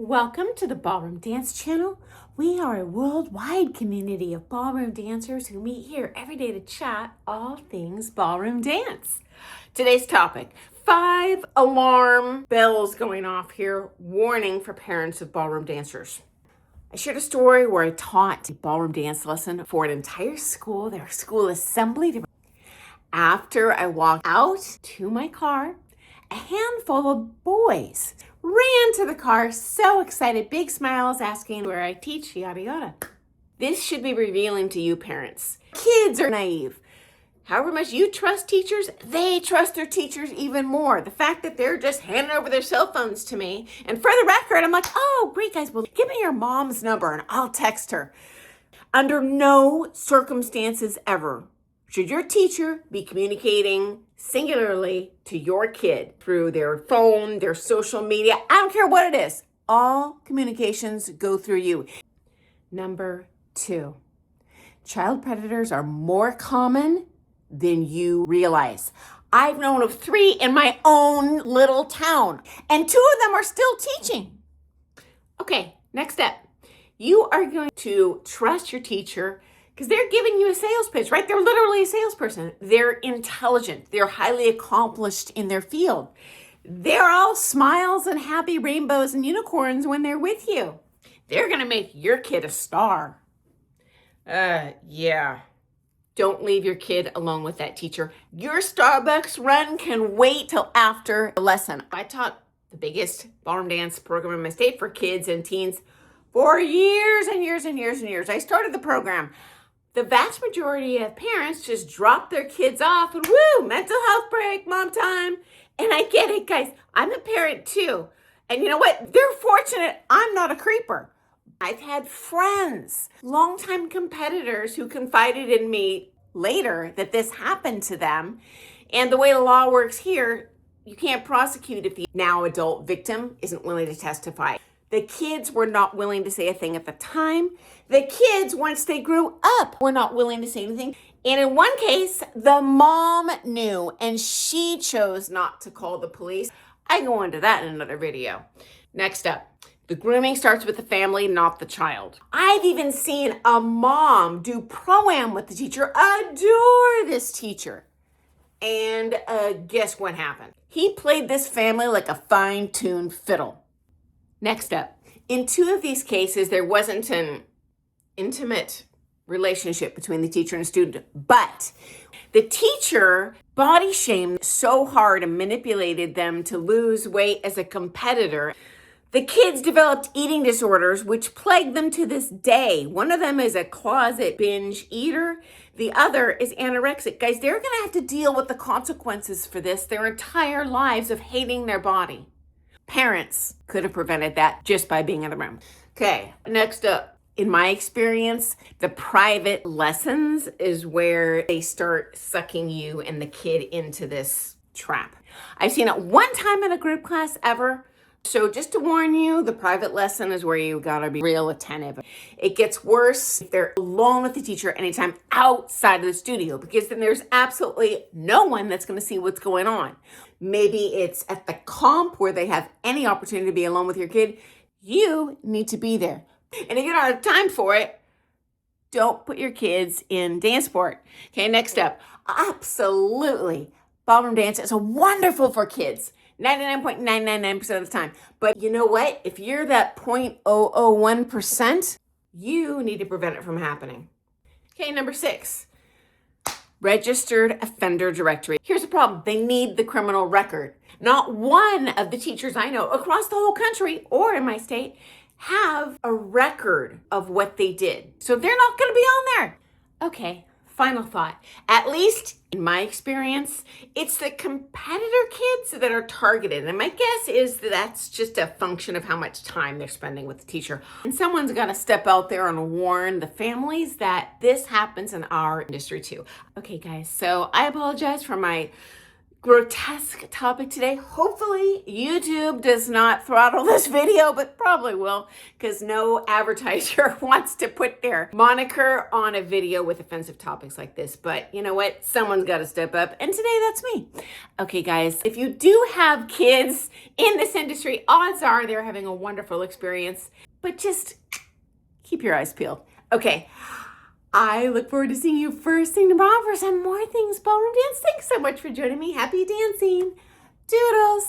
Welcome to the Ballroom Dance channel. We are a worldwide community of ballroom dancers who meet here every day to chat all things ballroom dance. Today's topic, 5 alarm bells going off here, warning for parents of ballroom dancers. I shared a story where I taught a ballroom dance lesson for an entire school, their school assembly. After I walked out to my car, a handful of boys ran to the car, so excited, big smiles, asking where I teach, yada yada. This should be revealing to you parents. Kids are naive. However much you trust teachers, they trust their teachers even more. The fact that they're just handing over their cell phones to me, and for the record, I'm like, oh, great guys, well, give me your mom's number and I'll text her. Under no circumstances ever should your teacher be communicating singularly to your kid through their phone, their social media. I don't care what it is. All communications go through you. Number 2, child predators are more common than you realize. I've known of 3 in my own little town, and 2 of them are still teaching. Okay, next step. You are going to trust your teacher because they're giving you a sales pitch, right? They're literally a salesperson. They're intelligent. They're highly accomplished in their field. They're all smiles and happy rainbows and unicorns when they're with you. They're going to make your kid a star. Yeah. Don't leave your kid alone with that teacher. Your Starbucks run can wait till after the lesson. I taught the biggest ballroom dance program in my state for kids and teens for years and years and years and years. I started the program. The vast majority of parents just drop their kids off and woo, mental health break, mom time. And I get it, guys. I'm a parent too. And you know what? They're fortunate I'm not a creeper. I've had friends, longtime competitors who confided in me later that this happened to them. And the way the law works here, you can't prosecute if the now adult victim isn't willing to testify. The kids were not willing to say a thing at the time. The kids, once they grew up, were not willing to say anything. And in one case, the mom knew and she chose not to call the police. I go into that in another video. Next up, the grooming starts with the family, not the child. I've even seen a mom do pro-am with the teacher, adore this teacher. And guess what happened? He played this family like a fine-tuned fiddle. Next up, in 2 of these cases, there wasn't an intimate relationship between the teacher and the student, but the teacher body shamed so hard and manipulated them to lose weight as a competitor. The kids developed eating disorders, which plague them to this day. One of them is a closet binge eater. The other is anorexic. Guys, they're going to have to deal with the consequences for this their entire lives of hating their body. Parents could have prevented that just by being in the room. Okay, next up. In my experience, the private lessons is where they start sucking you and the kid into this trap. I've seen it one time in a group class ever. So just to warn you, the private lesson is where you gotta be real attentive. It gets worse if they're alone with the teacher anytime outside of the studio, because then there's absolutely no one that's gonna see what's going on. Maybe it's at the comp where they have any opportunity to be alone with your kid. You need to be there. And if you don't have time for it, don't put your kids in dance sport. Okay, next up, absolutely. Ballroom dance is wonderful for kids. 99.999% of the time. But you know what? If you're that 0.001%, you need to prevent it from happening. Okay, number 6, registered offender directory. Here's the problem. They need the criminal record. Not one of the teachers I know across the whole country or in my state have a record of what they did. So they're not going to be on there. Okay, final thought. At least in my experience, it's the competitor kids that are targeted. And my guess is that that's just a function of how much time they're spending with the teacher. And someone's got to step out there and warn the families that this happens in our industry too. Okay, guys, so I apologize for my grotesque topic today. Hopefully YouTube does not throttle this video, but probably will, because no advertiser wants to put their moniker on a video with offensive topics like this. But you know what? Someone's got to step up, and today that's me. Okay, guys, if you do have kids in this industry, odds are they're having a wonderful experience, but just keep your eyes peeled. Okay. I look forward to seeing you first thing tomorrow for some more things ballroom dance. Thanks so much for joining me. Happy dancing. Doodles.